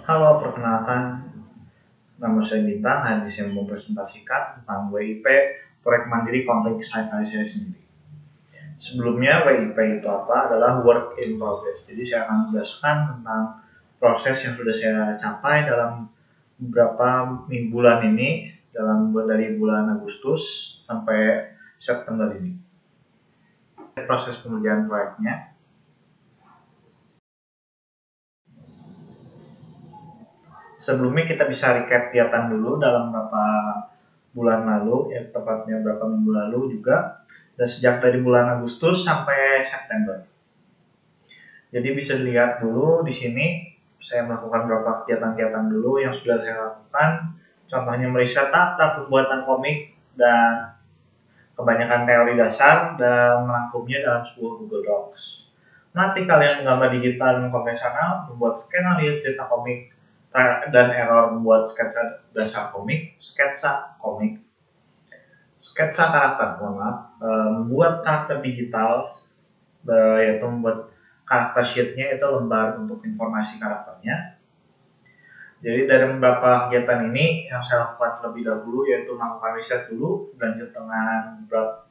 Halo, perkenalkan, nama saya Bintang. Hari ini saya mempresentasikan tentang WIP, Proyek Mandiri Konflik Sci-Fi saya sendiri. Sebelumnya, WIP itu apa? Adalah Work in Progress. Jadi saya akan menjelaskan tentang proses yang sudah saya capai dalam beberapa bulan ini, dari bulan Agustus sampai September ini. Proses pengerjaan proyeknya. Sebelumnya kita bisa recap kegiatan dulu dalam beberapa bulan lalu, ya tepatnya beberapa minggu lalu juga, dan sejak dari bulan Agustus sampai September. Jadi bisa dilihat dulu di sini saya melakukan beberapa kegiatan-kegiatan dulu yang sudah saya lakukan. Contohnya meriset tahap pembuatan komik dan kebanyakan teori dasar dan merangkumnya dalam sebuah Google Docs. Nanti kalian menggambar digital dan konvensional, membuat skenario cerita komik, dan error membuat sketsa dasar komik, sketsa karakter, membuat karakter digital, yaitu membuat karakter sheetnya itu lembar untuk informasi karakternya. Jadi dari beberapa kegiatan ini yang saya lakukan terlebih dahulu yaitu melakukan riset dulu, lanjut dengan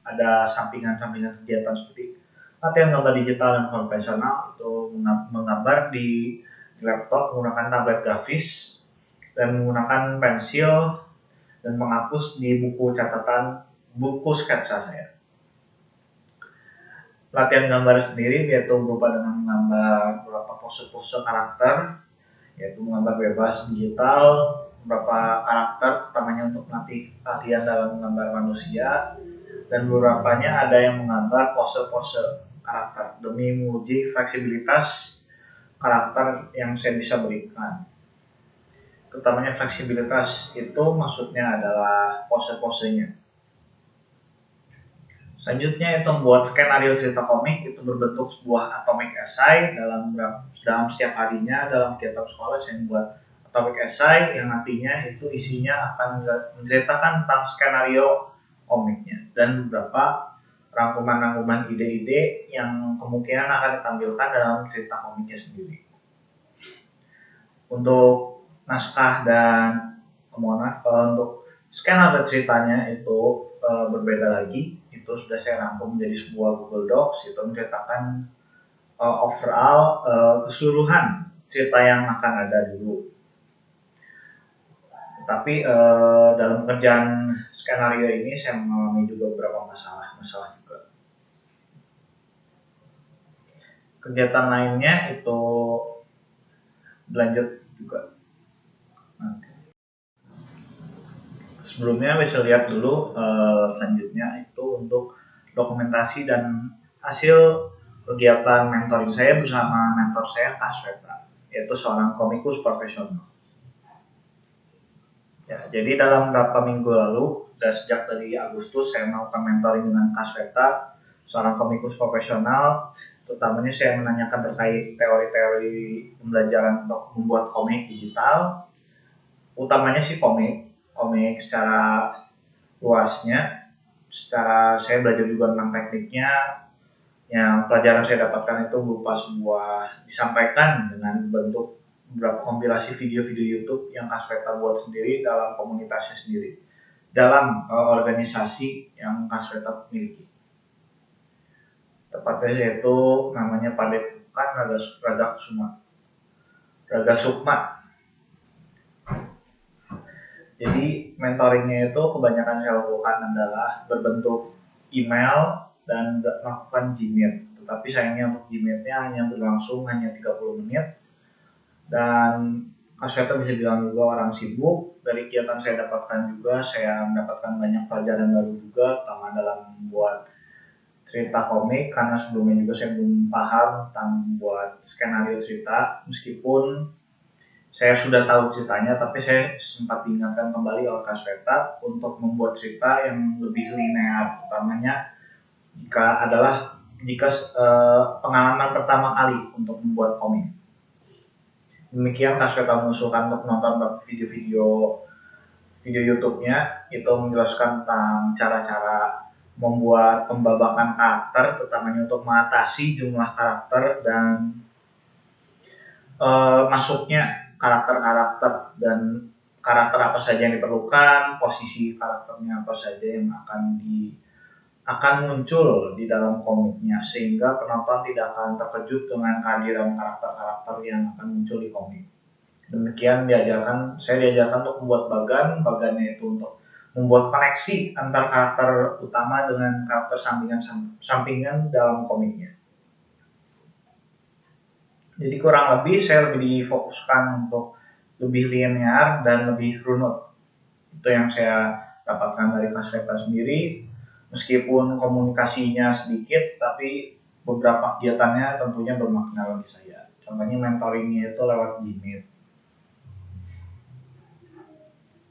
ada sampingan-sampingan kegiatan seperti latihan gambar digital dan konvensional, itu menggambar di laptop menggunakan tablet grafis dan menggunakan pensil dan menghapus di buku sketsa saya. Latihan gambar sendiri yaitu berupa dengan menggambar beberapa pose-pose karakter, yaitu menggambar bebas digital beberapa karakter, utamanya untuk latihan dalam menggambar manusia, dan beberapanya ada yang menggambar pose-pose karakter demi menguji fleksibilitas karakter yang saya bisa berikan. Utamanya fleksibilitas itu maksudnya adalah pose-posenya. Selanjutnya itu membuat skenario cerita komik, itu berbentuk sebuah atomic essay dalam setiap harinya dalam kegiatan sekolah saya membuat atomic essay yang nantinya itu isinya akan menceritakan tentang skenario komiknya dan beberapa rangkuman-rangkuman ide-ide yang kemungkinan akan ditampilkan dalam cerita komiknya sendiri. Untuk naskah dan untuk skenario ceritanya itu berbeda lagi. Itu sudah saya rangkum menjadi sebuah Google Docs, itu menceritakan overall keseluruhan cerita yang akan ada dulu. Tapi dalam pekerjaan skenario ini saya mengalami juga beberapa masalah juga. Kegiatan lainnya itu berlanjut juga. Sebelumnya bisa lihat dulu selanjutnya itu untuk dokumentasi dan hasil kegiatan mentoring saya bersama mentor saya Kasweta, yaitu seorang komikus profesional. Ya, jadi dalam beberapa minggu lalu, dan sejak dari Agustus saya melakukan mentoring dengan Kasweta, seorang komikus profesional. Utamanya saya menanyakan terkait teori-teori pembelajaran untuk membuat komik digital, utamanya sih komik secara luasnya. Secara saya belajar juga tentang tekniknya. Yang pelajaran saya dapatkan itu berupa disampaikan dengan bentuk beberapa kompilasi video-video YouTube yang Kasweta buat sendiri dalam komunitasnya sendiri, dalam organisasi yang Kasweta miliki. Tepatnya yaitu namanya Padepokan Raga Sukma. Jadi mentoringnya itu kebanyakan saya lakukan adalah berbentuk email dan melakukan Gmeet. Tetapi sayangnya untuk Gmeet-nya hanya berlangsung 30 menit. Dan Kasweta bisa bilang juga orang sibuk. Dari kegiatan saya dapatkan juga, saya mendapatkan banyak pelajaran baru juga, terutama dalam membuat cerita komik, karena sebelumnya juga saya belum paham tentang membuat skenario cerita. Meskipun saya sudah tahu ceritanya, tapi saya sempat diingatkan kembali oleh Kasweta untuk membuat cerita yang lebih linear, utamanya jika pengalaman pertama kali untuk membuat komik. Demikian Kasweta mengusulkan untuk menonton video YouTube-nya, itu menjelaskan tentang cara-cara membuat pembabakan karakter, terutamanya untuk mengatasi jumlah karakter dan masuknya karakter-karakter dan karakter apa saja yang diperlukan, posisi karakternya apa saja yang akan muncul di dalam komiknya, sehingga penonton tidak akan terkejut dengan kehadiran karakter-karakter yang akan muncul di komik. Demikian saya diajarkan untuk membuat bagannya itu untuk membuat koneksi antar karakter utama dengan karakter sampingan dalam komiknya. Jadi kurang lebih saya lebih difokuskan untuk lebih linear dan lebih runut. Itu yang saya dapatkan dari Kasveta sendiri. Meskipun komunikasinya sedikit, tapi beberapa kegiatannya tentunya bermakna bagi saya. Contohnya mentoringnya itu lewat Gmeet.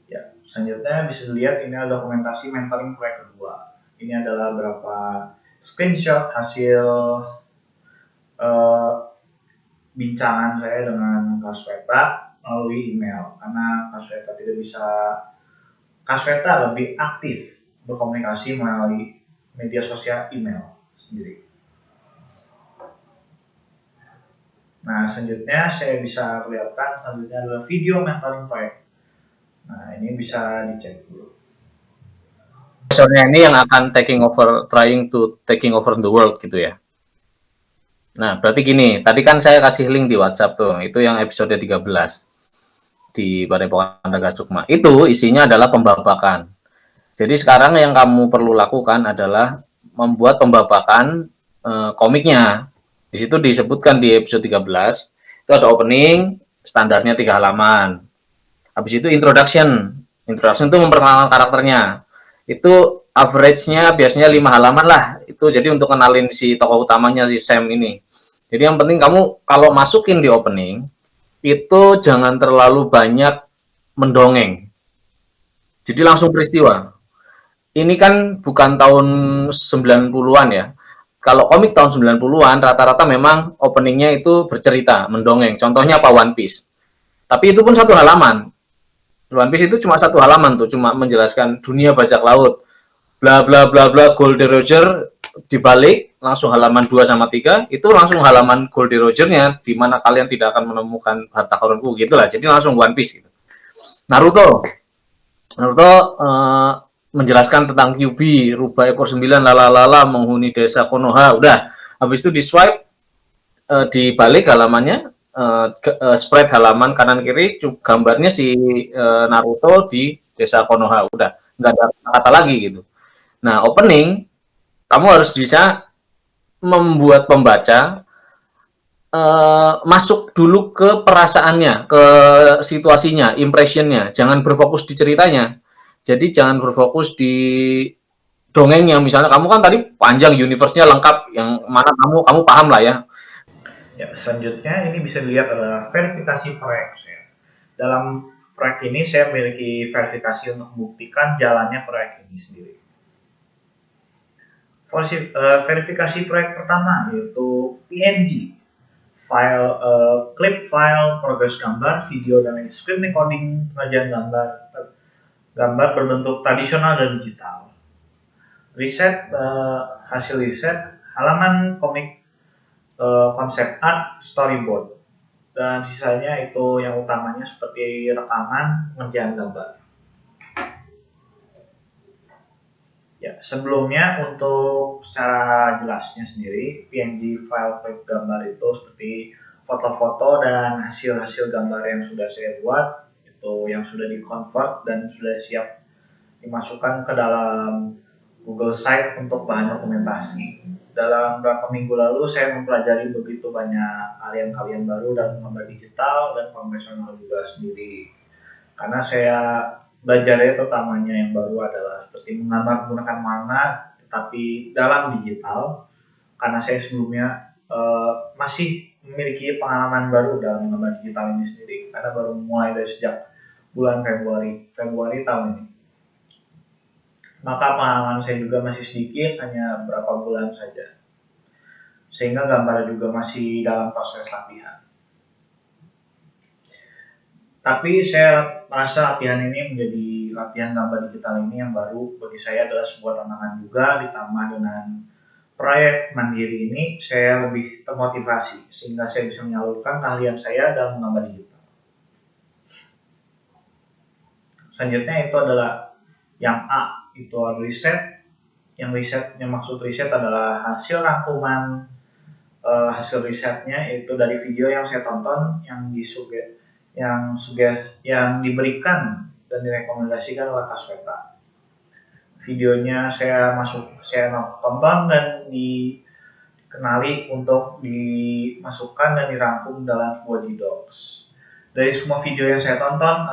Ya, selanjutnya bisa dilihat ini adalah dokumentasi mentoring proyek kedua. Ini adalah beberapa screenshot hasil bincangan saya dengan Kasveta melalui email, karena Kasveta lebih aktif berkomunikasi melalui media sosial email sendiri. Nah, selanjutnya saya bisa perlihatkan selanjutnya adalah video mentoring proyek. Nah, ini bisa dicek dulu. Profesornya ini yang akan trying to taking over the world gitu ya. Nah, berarti gini, tadi kan saya kasih link di WhatsApp tuh, itu yang episode 13 di Padepokan Raga Sukma. Itu isinya adalah pembabakan. Jadi sekarang yang kamu perlu lakukan adalah membuat pembabakan komiknya. Di situ disebutkan di episode 13, itu ada opening, standarnya 3 halaman. Habis itu introduction. Introduction itu memperkenalkan karakternya. Itu average-nya biasanya 5 halaman lah. Itu jadi untuk kenalin si tokoh utamanya, si Sam ini. Jadi yang penting kamu kalau masukin di opening, itu jangan terlalu banyak mendongeng. Jadi langsung peristiwa. Ini kan bukan tahun 90-an ya. Kalau komik tahun 90-an, rata-rata memang openingnya itu bercerita, mendongeng. Contohnya apa? One Piece. Tapi itu pun satu halaman. One Piece itu cuma satu halaman tuh, cuma menjelaskan dunia bajak laut, bla bla bla bla, Goldie Roger dibalik langsung halaman 2 sama 3 itu langsung halaman Goldie Roger-nya di mana kalian tidak akan menemukan harta karunku gitulah. Jadi langsung One Piece gitu. Naruto menjelaskan tentang Kyuubi, rubah ekor 9 lalalala menghuni desa Konoha. Udah. Habis itu di swipe dibalik halamannya, spread halaman kanan kiri gambarnya si Naruto di desa Konoha. Udah, nggak ada kata lagi gitu. Nah, opening kamu harus bisa membuat pembaca masuk dulu ke perasaannya, ke situasinya, impressionnya. Jangan berfokus di ceritanya. Jadi jangan berfokus di dongengnya. Misalnya kamu kan tadi panjang, universe-nya lengkap, yang mana kamu paham lah ya. Ya, selanjutnya ini bisa dilihat adalah verifikasi proyek saya. Dalam proyek ini saya memiliki verifikasi untuk membuktikan jalannya proyek ini sendiri. Verifikasi proyek pertama yaitu PNG, clip file, progres gambar, video, dan screen recording pengajian gambar berbentuk tradisional dan digital. Hasil riset, halaman komik, konsep art, storyboard, dan sisanya itu yang utamanya seperti rekaman, pengerjaan gambar. Ya, sebelumnya untuk secara jelasnya sendiri, PNG file gambar itu seperti foto-foto dan hasil-hasil gambar yang sudah saya buat, itu yang sudah di-convert dan sudah siap dimasukkan ke dalam Google Site untuk bahan dokumentasi. Dalam beberapa minggu lalu saya mempelajari begitu banyak kalian baru dalam gambar digital dan konvensional juga sendiri. Karena saya belajarnya utamanya yang baru adalah seperti menggambar menggunakan warna tetapi dalam digital, karena saya sebelumnya masih memiliki pengalaman baru dalam menggambar digital ini sendiri karena baru mulai dari sejak bulan Februari tahun ini. Maka pengalaman saya juga masih sedikit, hanya beberapa bulan saja, sehingga gambar juga masih dalam proses latihan. Tapi saya merasa latihan ini menjadi latihan gambar digital ini yang baru bagi saya adalah sebuah tantangan juga, ditambah dengan proyek mandiri ini saya lebih termotivasi sehingga saya bisa menyalurkan keahlian saya dalam menggambar digital. Selanjutnya itu adalah yang A, itu riset. Yang maksud riset adalah hasil rangkuman hasil risetnya itu dari video yang saya tonton yang diberikan dan direkomendasikan oleh Kasveta. Videonya saya tonton dan dikenali untuk dimasukkan dan dirangkum dalam sebuah G-Docs. Dari semua video yang saya tonton,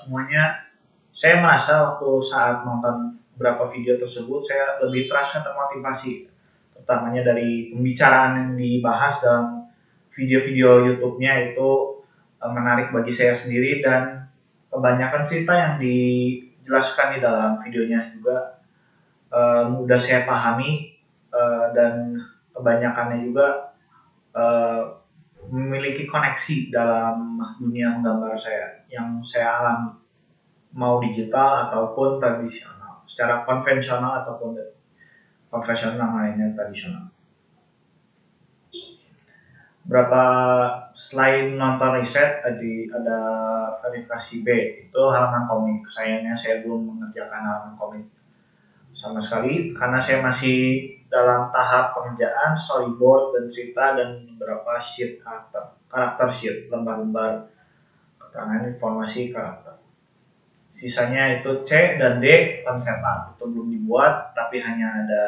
semuanya saya merasa waktu saat nonton beberapa video tersebut saya lebih terasa termotivasi, utamanya dari pembicaraan yang dibahas dalam video-video YouTube-nya itu menarik bagi saya sendiri, dan kebanyakan cerita yang dijelaskan di dalam videonya juga mudah saya pahami, dan kebanyakannya juga memiliki koneksi dalam dunia menggambar saya yang saya alami, mau digital ataupun tradisional, secara konvensional ataupun profesional lainnya tradisional. Selain nonton riset, ada verifikasi B, itu halaman komik. Sayangnya saya belum mengerjakan halaman komik sama sekali karena saya masih dalam tahap pengerjaan storyboard dan cerita dan beberapa sheet karakter sheet, lembar-lembar keterangan informasi karakter. Sisanya itu C dan D konsep art, itu belum dibuat tapi hanya ada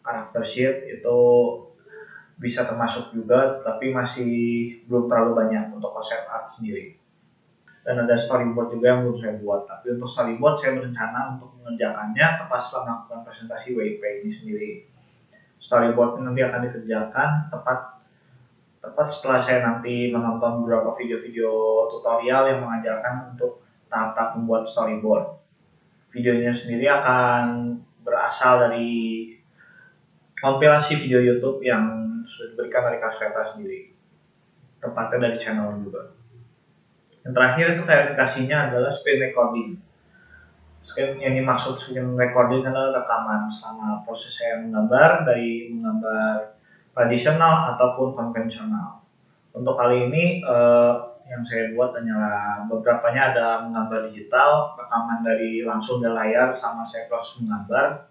karakter sheet, itu bisa termasuk juga tapi masih belum terlalu banyak untuk konsep art sendiri. Dan ada storyboard juga yang belum saya buat, tapi untuk storyboard saya berencana untuk mengerjakannya tepat setelah melakukan presentasi WIP ini sendiri. Storyboard ini nanti akan dikerjakan tepat setelah saya nanti menonton beberapa video-video tutorial yang mengajarkan untuk tahap-tahap membuat storyboard. Videonya sendiri akan berasal dari kompilasi video YouTube yang sudah diberikan dari Kasveta sendiri, tepatnya dari channel juga. Yang terakhir itu verifikasinya adalah screen recording. Yang dimaksud screen recording adalah rekaman selama proses saya menggambar, dari menggambar tradisional ataupun konvensional. Untuk kali ini yang saya buat hanyalah beberapanya ada menggambar digital, rekaman dari langsung dari layar sama saya proses menggambar,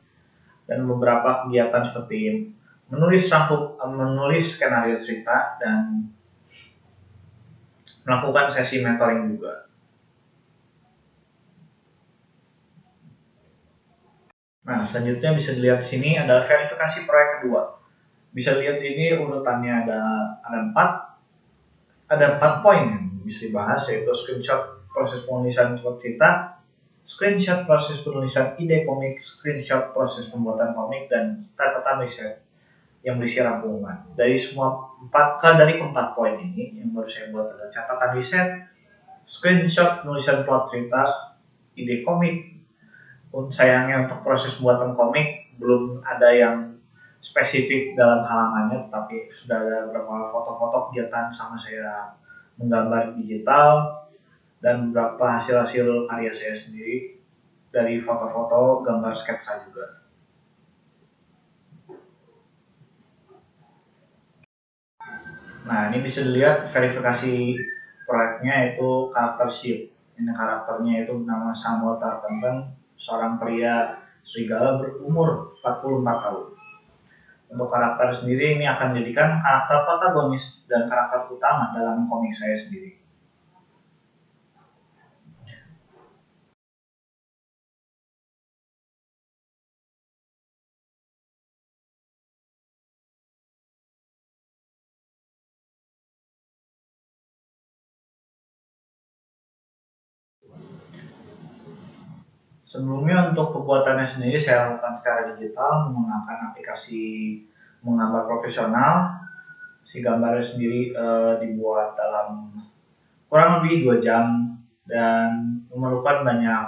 dan beberapa kegiatan seperti menulis skenario cerita dan melakukan sesi mentoring juga. Nah, selanjutnya bisa dilihat di sini adalah verifikasi proyek kedua. Bisa dilihat sini urutannya ada 4 poin yang bisa dibahas, yaitu screenshot proses penulisan cerita, screenshot proses penulisan ide komik, screenshot proses pembuatan komik, dan catatan riset yang berisi rangkuman. Dari keempat poin ini yang baru saya buat adalah catatan riset, screenshot penulisan plot cerita, ide komik. Sayangnya untuk proses pembuatan komik belum ada yang spesifik dalam halamannya, tetapi sudah ada beberapa foto-foto kegiatan sama saya menggambar digital dan beberapa hasil-hasil karya saya sendiri dari foto-foto, gambar sketsa juga. Nah, ini bisa dilihat verifikasi proyeknya itu karakter sheet. Ini karakternya itu bernama Samuel Tarkenten, seorang pria serigala berumur 44 tahun. Untuk karakter sendiri ini akan dijadikan karakter protagonis dan karakter utama dalam komik saya sendiri. Sebelumnya untuk pembuatannya sendiri saya lakukan secara digital menggunakan aplikasi menggambar profesional. Si gambarnya sendiri dibuat dalam kurang lebih 2 jam dan memerlukan banyak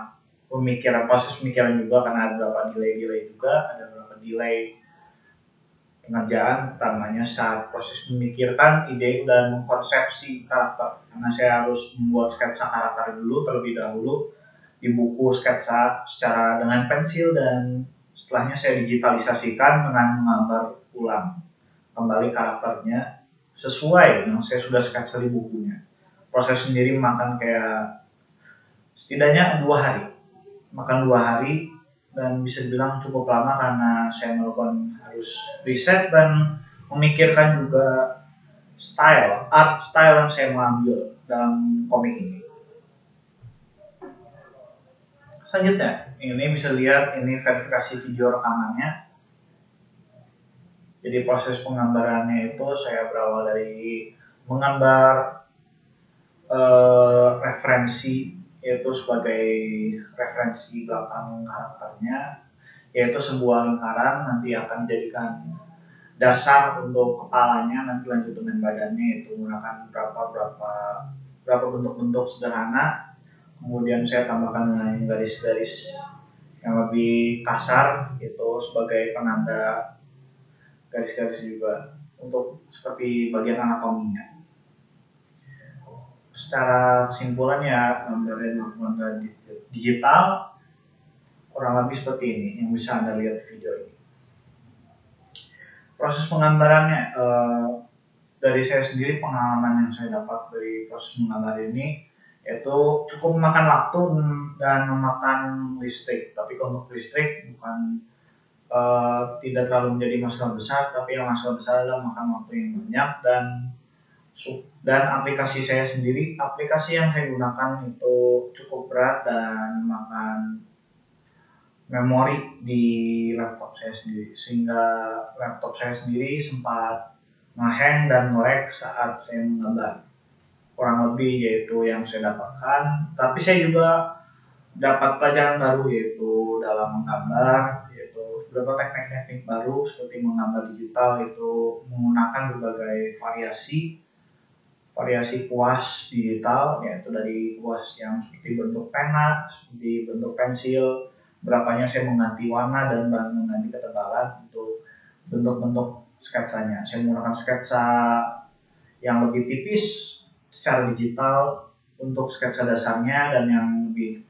proses pemikiran juga karena ada beberapa delay juga, ada beberapa delay pengerjaan, utamanya saat proses memikirkan ide dan mengkonsepsi karakter, karena saya harus membuat sketsa karakter dulu terlebih dahulu di buku sketsa secara dengan pensil, dan setelahnya saya digitalisasikan dengan menggambar ulang kembali karakternya sesuai yang saya sudah sketsa di bukunya. Proses sendiri memakan kayak setidaknya 2 hari, makan 2 hari, dan bisa dibilang cukup lama karena saya melakukan harus riset dan memikirkan juga art style yang saya mau ambil dalam komik ini. Selanjutnya, ini bisa lihat ini verifikasi video rekamannya. Jadi proses penggambarannya itu saya berawal dari menggambar referensi, yaitu sebagai referensi belakang karakternya, yaitu sebuah lingkaran nanti akan dijadikan dasar untuk kepalanya, nanti lanjut dengan badannya, itu menggunakan berapa bentuk-bentuk sederhana. Kemudian saya tambahkan dengan garis-garis yang lebih kasar, itu sebagai penanda garis-garis juga untuk seperti bagian anatominya. Secara kesimpulan ya, gambar digital kurang lebih seperti ini yang bisa Anda lihat di video ini. Proses penggambarannya, dari saya sendiri, pengalaman yang saya dapat dari proses menggambar ini yaitu cukup memakan waktu dan memakan listrik. Tapi kalau untuk listrik bukan tidak terlalu menjadi masalah besar, tapi yang masalah besar adalah makan waktu yang banyak, dan aplikasi saya sendiri, aplikasi yang saya gunakan itu cukup berat dan memakan memori di laptop saya sendiri, sehingga laptop saya sendiri sempat ngehang dan nge-lag saat saya menggambar. Kurang lebih yaitu yang saya dapatkan, tapi saya juga dapat pelajaran baru yaitu dalam menggambar, yaitu beberapa teknik-teknik baru seperti menggambar digital, itu menggunakan berbagai variasi kuas digital, yaitu dari kuas yang seperti bentuk pena, seperti bentuk pensil, berapanya saya mengganti warna dan mengganti ketebalan untuk bentuk-bentuk sketsanya. Saya menggunakan sketsa yang lebih tipis secara digital untuk sketsa dasarnya, dan yang lebih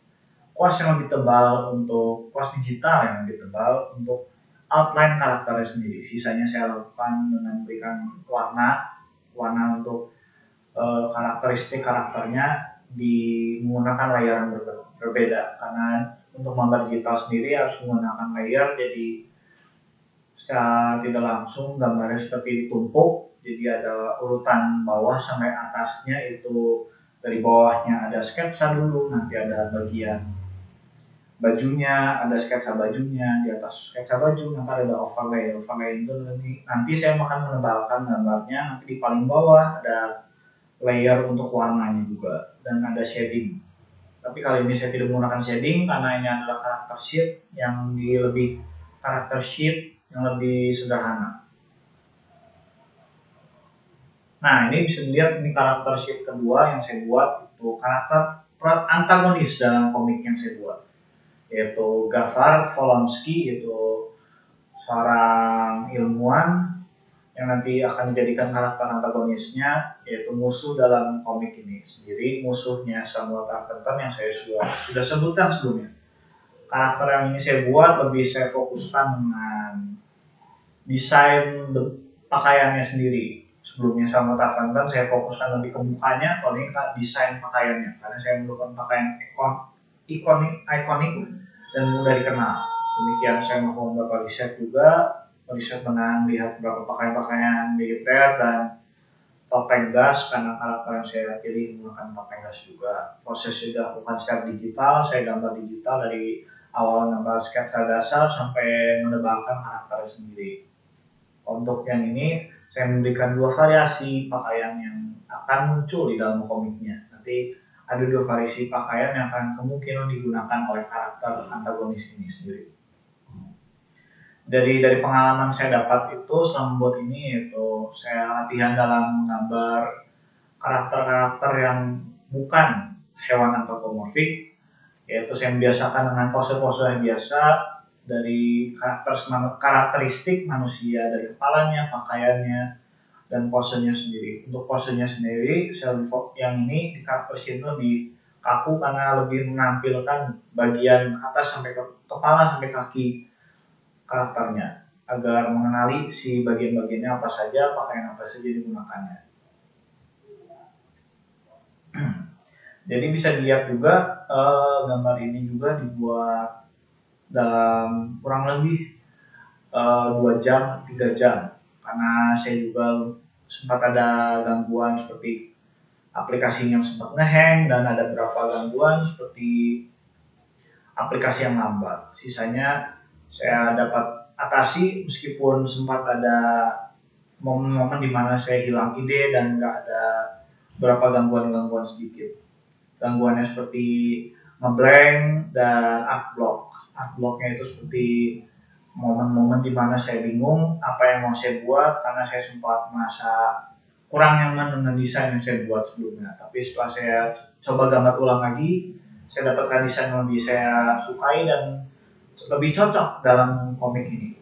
kuas yang lebih tebal untuk kuas digital yang lebih tebal untuk outline karakternya sendiri. Sisanya saya lakukan dengan memberikan warna untuk karakteristik karakternya menggunakan layar yang berbeda, karena untuk gambar digital sendiri harus menggunakan layer, jadi secara tidak langsung gambarnya seperti ditumpuk, jadi ada urutan bawah sampai atasnya, itu dari bawahnya ada sketsa dulu, nanti ada bagian bajunya, ada sketsa bajunya, di atas sketsa baju nanti ada overlay itu nanti saya akan menebalkan gambarnya, nanti di paling bawah ada layer untuk warnanya juga, dan ada shading. Tapi kali ini saya tidak menggunakan shading karena ini adalah karakter sheet yang lebih sederhana. Nah, ini bisa dilihat, ini karakter sheet kedua yang saya buat, itu karakter antagonis dalam komik yang saya buat, yaitu Gafar Volonsky, yaitu seorang ilmuwan yang nanti akan dijadikan karakter antagonisnya, yaitu musuh dalam komik ini sendiri. Musuhnya Samuel Tarkenton yang saya sudah sebutkan sebelumnya. Karakter yang ini saya buat lebih saya fokuskan dengan desain pakaiannya sendiri. Sebelumnya Samuel Tarkenton saya fokuskan lebih ke mukanya, kalau ini desain pakaiannya, karena saya melakukan pakaian ikonik dan mudah dikenal. Demikian saya melakukan beberapa riset juga, dengan lihat beberapa pakaian militer dan topeng gas, karena karakter yang saya pilih menggunakan topeng gas juga. Proses sudah dilakukan secara digital, saya gambar digital dari awal gambar sketsa dasar sampai menebalkan karakter sendiri. Untuk yang ini saya memberikan 2 variasi pakaian yang akan muncul di dalam komiknya. Nanti ada 2 variasi pakaian yang akan kemungkinan digunakan oleh karakter antagonis ini sendiri. Dari pengalaman saya dapat itu selama membuat ini, yaitu saya latihan dalam menggambar karakter-karakter yang bukan hewan antropomorfik, yaitu saya membiasakan dengan pose-pose yang biasa dari karakteristik manusia, dari kepalanya, pakaiannya, dan posenya sendiri. Untuk posenya sendiri, yang ini di karakter sheet lebih kaku karena lebih menampilkan bagian atas sampai ke kepala sampai kaki karakternya, agar mengenali si bagian-bagiannya apa saja, pakaian apa saja digunakannya. Jadi bisa dilihat juga gambar ini juga dibuat dalam kurang lebih 2 jam, 3 jam. Karena saya juga sempat ada gangguan seperti aplikasinya sempat ngehang dan ada beberapa gangguan seperti aplikasi yang lambat. Sisanya saya dapat atasi meskipun sempat ada momen-momen di mana saya hilang ide dan nggak ada beberapa gangguan-gangguan sedikit. Gangguannya seperti ngeblank dan artblock. Artblocknya itu seperti momen-momen di mana saya bingung apa yang mau saya buat karena saya sempat merasa kurang nyaman dengan desain yang saya buat sebelumnya. Tapi setelah saya coba gambar ulang lagi, saya dapatkan desain yang lebih saya sukai dan lebih cocok dalam komik ini.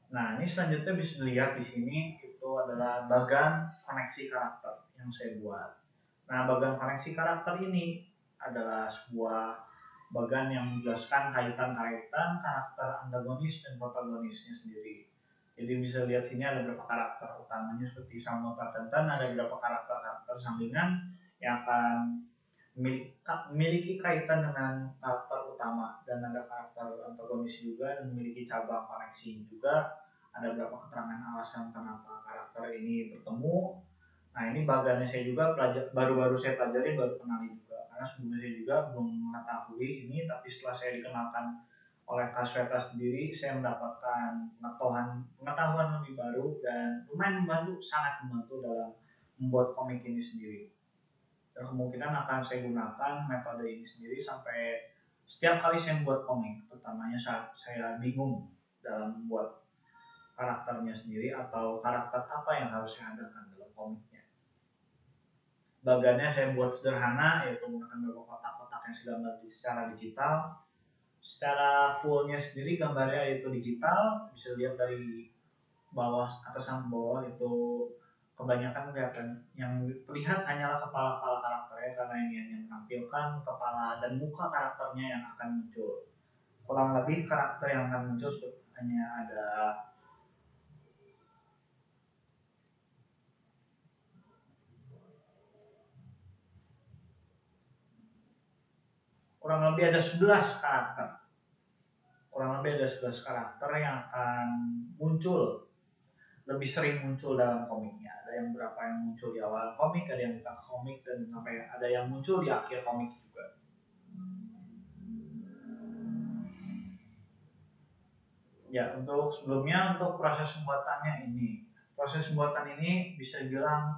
Nah, ini selanjutnya bisa dilihat di sini itu adalah bagan koneksi karakter yang saya buat. Nah, bagan koneksi karakter ini adalah sebuah bagan yang menjelaskan kaitan-kaitan karakter antagonis dan protagonisnya sendiri. Jadi bisa lihat sini ada beberapa karakter utamanya seperti Samuel Tarkenton, ada beberapa karakter-karakter sampingan yang akan memiliki kaitan dengan karakter utama dan ada karakter antagonis juga dan memiliki cabang koneksi juga. Ada beberapa keterangan alasan kenapa karakter ini bertemu. Nah, ini bagannya saya juga baru-baru saya pelajari, baru kenali juga karena sebelumnya saya juga belum mengetahui ini, tapi setelah saya dikenalkan oleh Kak Sweta sendiri, saya mendapatkan pengetahuan lebih baru dan lumayan membantu, sangat membantu dalam membuat komik ini sendiri. Dan kemungkinan akan saya gunakan metode ini sendiri sampai setiap kali saya membuat komik, terutamanya saat saya bingung dalam membuat karakternya sendiri atau karakter apa yang harus saya adakan dalam komiknya. Bagannya saya buat sederhana, yaitu menggunakan beberapa kotak-kotak yang sudah secara digital. Secara fullnya sendiri gambarnya itu digital, bisa dilihat dari bawah atas sampai bawah itu kebanyakan kelihatan yang terlihat hanyalah kepala-kepala karakternya karena ini hanya menampilkan kepala dan muka karakternya yang akan muncul. Kurang lebih karakter yang akan muncul hanya ada kurang lebih ada 11 karakter. Kurang lebih ada 11 karakter yang akan muncul, lebih sering muncul dalam komiknya. Ada yang berapa yang muncul di awal komik, ada yang di tengah komik, dan sampai ada yang muncul di akhir komik juga. Ya, untuk sebelumnya untuk proses pembuatannya ini. Proses pembuatan ini bisa dibilang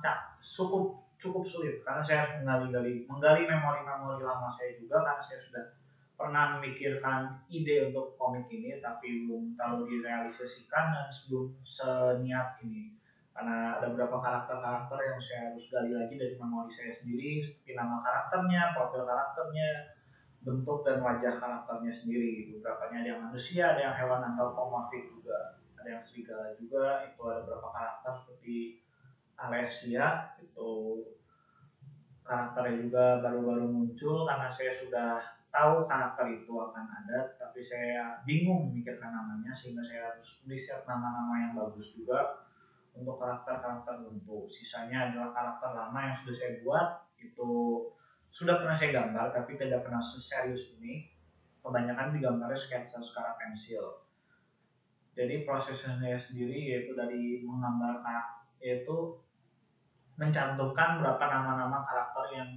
cukup sulit karena saya harus menggali memori-memori lama saya juga karena saya sudah pernah memikirkan ide untuk komik ini tapi belum terlalu direalisasikan dan sebelum seniat ini. Karena ada beberapa karakter-karakter yang saya harus gali lagi dari memori saya sendiri seperti nama karakternya, profil karakternya, bentuk dan wajah karakternya sendiri. Beberapa ada yang manusia, ada yang hewan anthropomorphic juga, ada yang serigala juga. Itu ada beberapa karakter seperti Alessia, itu karakternya juga baru-baru muncul karena saya sudah tahu karakter itu akan ada, tapi saya bingung memikirkan namanya sehingga saya harus riset nama-nama yang bagus juga untuk karakter-karakter tertentu. Sisanya adalah karakter lama yang sudah saya buat, itu sudah pernah saya gambar tapi tidak pernah seserius ini. Kebanyakan digambarnya sketsa secara pensil. Jadi prosesnya sendiri yaitu dari menggambar yaitu mencantumkan berapa nama-nama karakter yang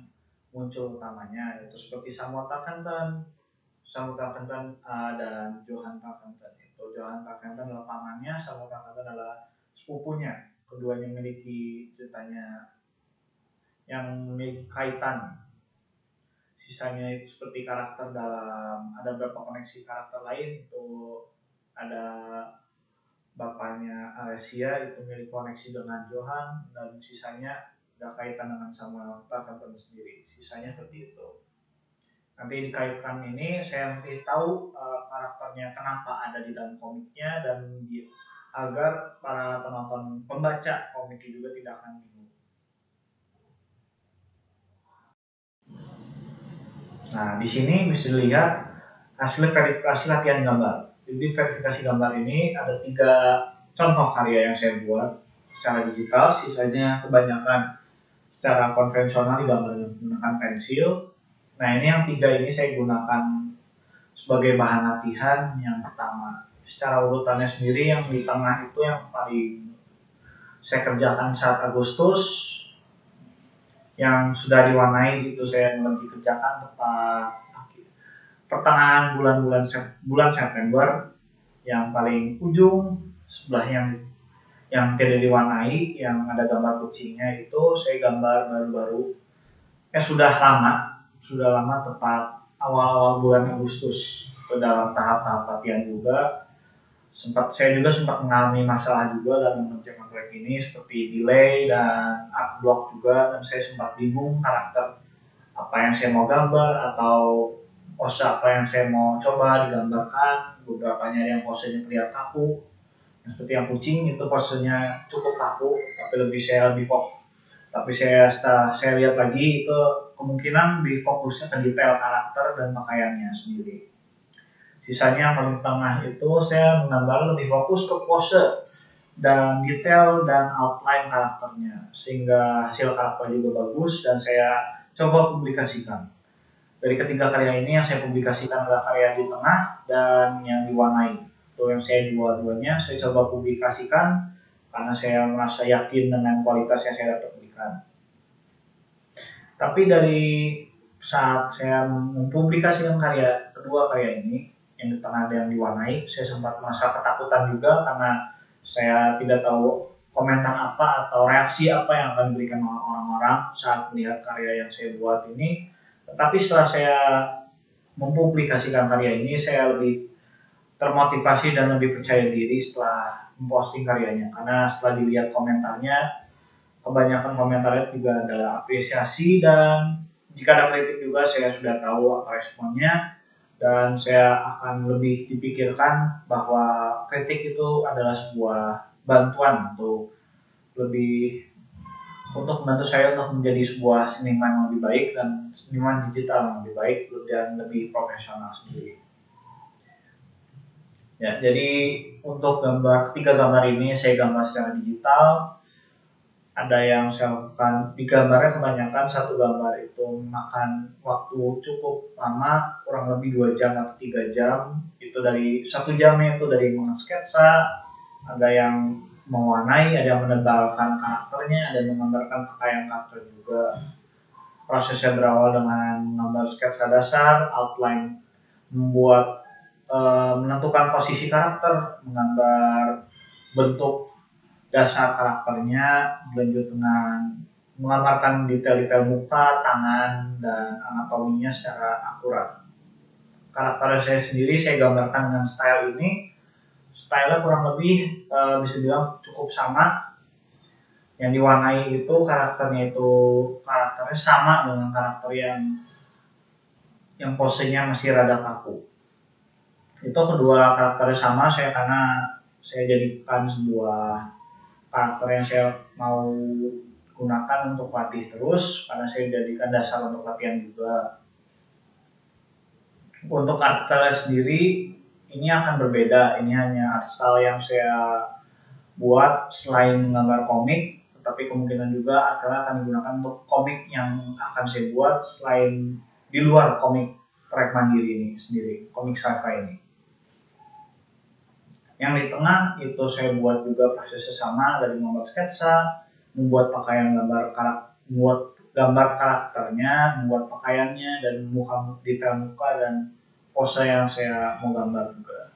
muncul utamanya, yaitu seperti Samuel Tarkenton, dan Johan Tarkenton. Itu Johan Tarkenton adalah pamannya, Samuel Tarkenton adalah sepupunya. Keduanya memiliki ceritanya yang memiliki kaitan. sisanya itu seperti karakter dalam, ada beberapa koneksi karakter lain itu ada bapaknya Alessia itu milik koneksi dengan Johan, dan sisanya ada kaitan dengan sama Tarkatan sendiri, sisanya seperti itu. Nanti dikaitkan ini saya nanti tahu karakternya kenapa ada di dalam komiknya, dan agar para penonton pembaca komiknya juga tidak akan bingung. Nah, di sini bisa dilihat hasil verifikasi latihan gambar. Jadi verifikasi gambar ini ada 3 contoh karya yang saya buat secara digital, sisanya kebanyakan secara konvensional digambar menggunakan pensil. Nah, ini yang 3 ini saya gunakan sebagai bahan latihan. Yang pertama, secara urutannya sendiri yang di tengah itu yang paling saya kerjakan saat Agustus, yang sudah diwarnai itu saya lagi kerjakan tepat pertengahan bulan September. Yang paling ujung sebelah yang tidak diwarnai, yang ada gambar kucingnya itu saya gambar baru-baru, sudah lama tepat awal-awal bulan Agustus. Itu dalam tahap-tahap latihan juga. Saya juga sempat mengalami masalah juga dalam mengerjakan proyek ini, seperti delay dan art block juga, dan saya sempat bingung karakter apa yang saya mau gambar atau pose apa yang saya mau coba digambarkan. Beberapanya ada yang posenya terlihat kaku, seperti yang kucing itu posenya cukup kaku, tapi setelah saya lihat lagi itu kemungkinan lebih fokusnya ke detail karakter dan pakaiannya sendiri. Sisanya paling tengah itu saya menggambar lebih fokus ke pose dan detail dan outline karakternya, sehingga hasil karakter juga bagus dan saya coba publikasikan. Dari ketiga karya ini yang saya publikasikan adalah karya di tengah dan yang diwarnai. Itu yang saya dua-duanya saya coba publikasikan karena saya merasa yakin dengan kualitas yang saya dapat berikan. Tapi dari saat saya mempublikasikan kedua karya ini, yang di tengah dan yang diwarnai, saya sempat merasa ketakutan juga karena saya tidak tahu komentar apa atau reaksi apa yang akan diberikan orang-orang saat melihat karya yang saya buat ini. Tetapi setelah saya mempublikasikan karya ini, saya lebih termotivasi dan lebih percaya diri setelah memposting karyanya, karena setelah dilihat komentarnya, kebanyakan komentarnya juga adalah apresiasi, dan jika ada kritik juga saya sudah tahu apa responnya, dan saya akan lebih dipikirkan bahwa kritik itu adalah sebuah bantuan untuk membantu saya untuk menjadi sebuah seniman yang lebih baik dan seniman digital yang lebih baik dan lebih profesional sendiri. Ya, jadi untuk tiga gambar ini saya gambar secara digital. Ada yang saya lakukan di gambarnya, kebanyakan satu gambar itu memakan waktu cukup lama, kurang lebih 2 jam atau 3 jam. Itu dari 1 jamnya itu dari mensketsa, ada yang mewarnai, ada yang menebalkan karakternya, ada yang menggambarkan pakaian karakter juga. Prosesnya berawal dengan menggambar sketsa dasar, outline, menentukan posisi karakter, menggambar bentuk dasar karakternya, dilanjut dengan menggambarkan detail-detail muka, tangan, dan anatominya secara akurat. Karakter saya sendiri saya gambarkan dengan style ini. Style kurang lebih bisa dibilang cukup sama. Yang diwarnai itu karakternya sama dengan karakter yang posenya masih rada kaku. Itu kedua karakternya sama karena saya jadikan sebuah karakter yang saya mau gunakan untuk latih terus, karena saya jadikan dasar untuk latihan juga. Untuk art style sendiri ini akan berbeda. Ini hanya art style yang saya buat selain menggambar komik, tetapi kemungkinan juga art style akan digunakan untuk komik yang akan saya buat selain di luar komik proyek mandiri ini sendiri, komik sci-fi ini. Yang di tengah itu saya buat juga prosesnya sama, dari membuat sketsa, membuat pakaian membuat gambar karakternya, membuat pakaiannya, dan detail muka dan pose yang saya mau gambar juga.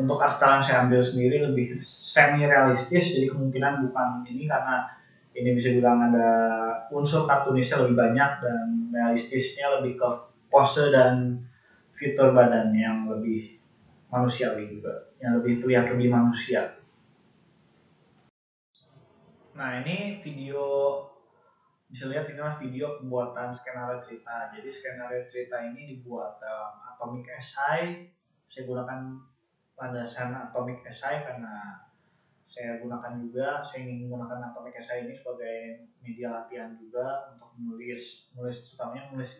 Untuk art style yang saya ambil sendiri lebih semi realistis, jadi kemungkinan bukan ini karena ini bisa bilang ada unsur kartunisnya lebih banyak dan realistisnya lebih ke pose dan fitur badan yang lebih manusiawi juga, yang lebih terlihat lebih manusia. Nah ini video, bisa lihat ini mas video pembuatan skenario cerita. Jadi skenario cerita ini dibuat dalam Atomic SI. Saya gunakan landasan Atomic SI karena saya ingin menggunakan Atomic SI ini sebagai media latihan juga untuk menulis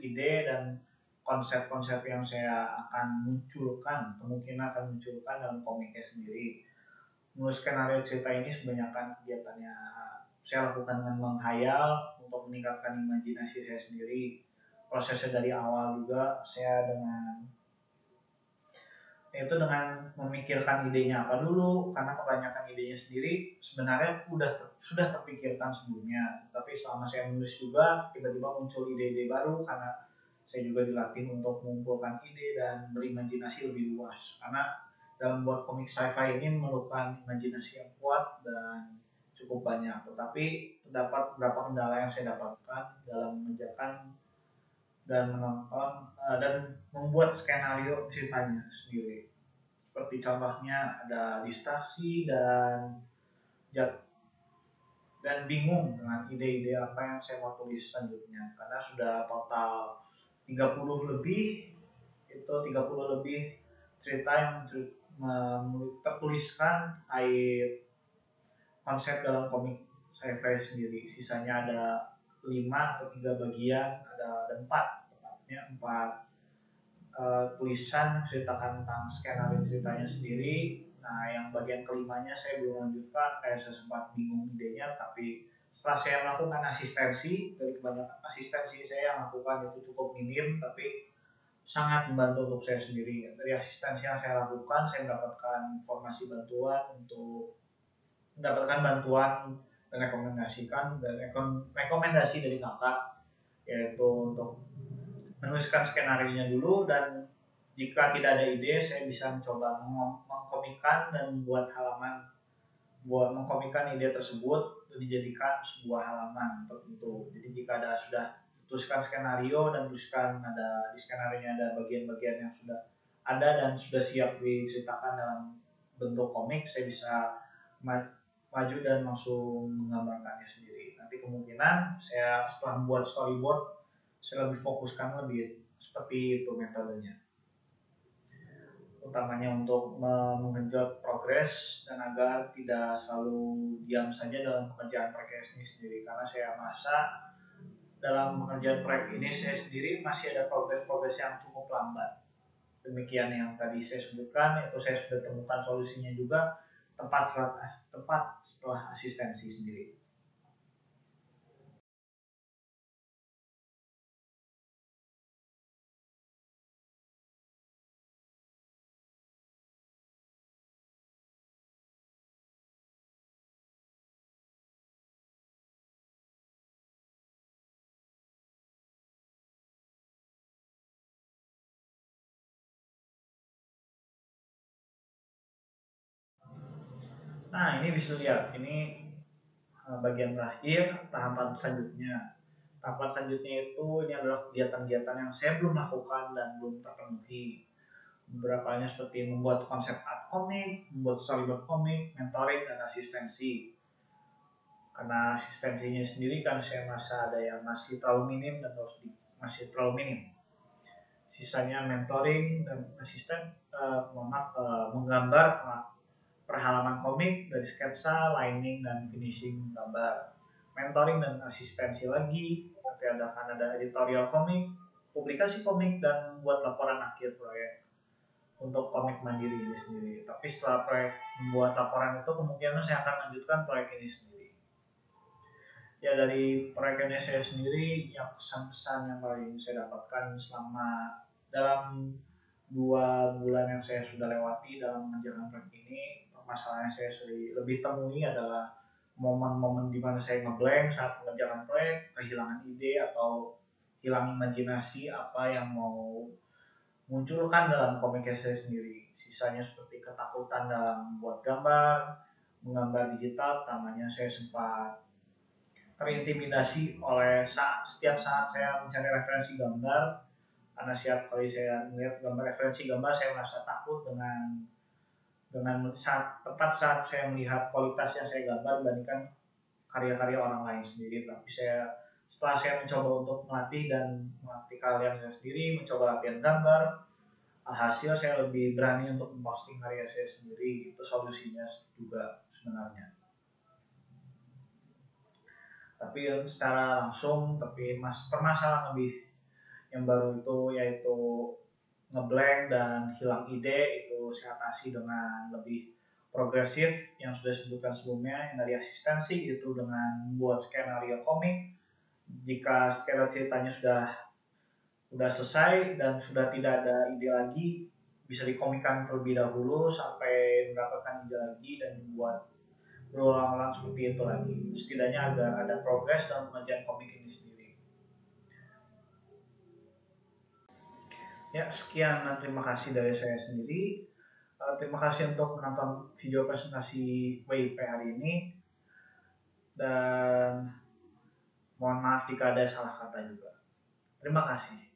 ide dan konsep-konsep yang saya akan munculkan, kemungkinan akan munculkan dalam komiknya sendiri. Menulis skenario cerita ini kebanyakan kegiatannya saya lakukan dengan menghayal untuk meningkatkan imajinasi saya sendiri. Prosesnya dari awal juga saya dengan memikirkan idenya apa dulu, karena kebanyakan idenya sendiri sebenarnya sudah terpikirkan sebelumnya, tapi selama saya menulis juga tiba-tiba muncul ide-ide baru karena saya juga dilatih untuk mengumpulkan ide dan berimajinasi lebih luas, karena dalam buat komik sci-fi ini memerlukan imajinasi yang kuat dan cukup banyak, tetapi terdapat beberapa kendala yang saya dapatkan dalam mengerjakan dan menonton dan membuat skenario ceritanya sendiri. Seperti contohnya ada distraksi dan bingung dengan ide-ide apa yang saya mau tulis selanjutnya, karena sudah total 30 lebih cerita yang tertuliskan terkait konsep dalam komik sci-fi sendiri. Sisanya ada 5 atau 3 bagian, ada 4 tepatnya 4 tulisan ceritakan tentang skenario ceritanya sendiri. Nah, yang bagian kelimanya saya belum lanjutkan, kayak saya sempat bingung idenya, tapi setelah saya melakukan asistensi, dari kebanyakan asistensi saya yang lakukan itu cukup minim, tapi sangat membantu untuk saya sendiri. Dari asistensi yang saya lakukan, saya mendapatkan dan rekomendasi dari kakak, yaitu untuk menuliskan skenario-nya dulu, dan jika tidak ada ide saya bisa mencoba mengkomikan dan mengkomikan ide tersebut dijadikan sebuah halaman tertentu. Jadi jika sudah tuliskan skenario dan di skenario-nya ada bagian-bagian yang sudah ada dan sudah siap diceritakan dalam bentuk komik, saya bisa maju dan langsung menggambarkannya sendiri. Nanti kemungkinan saya setelah membuat storyboard, saya lebih fokuskan seperti itu metodenya, utamanya untuk menggenjot progres dan agar tidak selalu diam saja dalam pekerjaan proyek ini sendiri, karena saya merasa dalam pekerjaan proyek ini saya sendiri masih ada progres yang cukup lambat. Demikian yang tadi saya sebutkan, itu saya sudah temukan solusinya juga tepat setelah asistensi sendiri. Nah, ini bisa lihat, ini bagian terakhir, tahapan selanjutnya. Tahapan selanjutnya itu ini adalah kegiatan-kegiatan yang saya belum lakukan dan belum terpenuhi. Beberapanya seperti membuat konsep art komik, membuat storyboard komik, mentoring, dan asistensi. Karena asistensinya sendiri kan saya merasa ada yang masih terlalu minim dan masih terlalu minim. Sisanya mentoring dan menggambar per halaman komik dari sketsa, lining, dan finishing gambar. Mentoring dan asistensi lagi, nanti akan ada editorial komik, publikasi komik, dan buat laporan akhir proyek untuk komik mandiri ini sendiri. Tapi setelah proyek membuat laporan itu, kemungkinan saya akan lanjutkan proyek ini sendiri. Ya, dari proyek ini saya sendiri, yang pesan-pesan yang paling saya dapatkan selama dalam 2 bulan yang saya sudah lewati dalam mengerjakan proyek ini, masalah yang saya lebih temui adalah momen-momen di mana saya ngeblank saat mengerjakan proyek, kehilangan ide atau hilang imajinasi apa yang mau munculkan dalam komik saya sendiri. Sisanya seperti ketakutan dalam membuat gambar, menggambar digital, utamanya saya sempat terintimidasi oleh setiap saat saya mencari referensi gambar, karena setiap kali saya melihat referensi gambar saya merasa takut dengan tepat saat saya melihat kualitas yang saya gambar dibandingkan karya-karya orang lain sendiri. Tapi setelah saya mencoba untuk melatih karya saya sendiri, mencoba latihan gambar, hasil saya lebih berani untuk memposting karya saya sendiri. Itu solusinya juga sebenarnya. Tapi secara langsung, permasalahan lebih yang baru itu yaitu ngeblank dan hilang ide, itu saya atasi dengan lebih progresif yang sudah disebutkan sebelumnya, yang dari asistensi itu dengan membuat skenario komik. Jika skenario ceritanya sudah selesai dan sudah tidak ada ide lagi, bisa dikomikan terlebih dahulu sampai mendapatkan ide lagi dan membuat berulang-ulang seperti itu lagi. Setidaknya agar ada progres dalam pengerjaan komik ini sendiri. Ya, sekian dan terima kasih dari saya sendiri. Terima kasih untuk menonton video presentasi WIP hari ini. Dan mohon maaf jika ada salah kata juga. Terima kasih.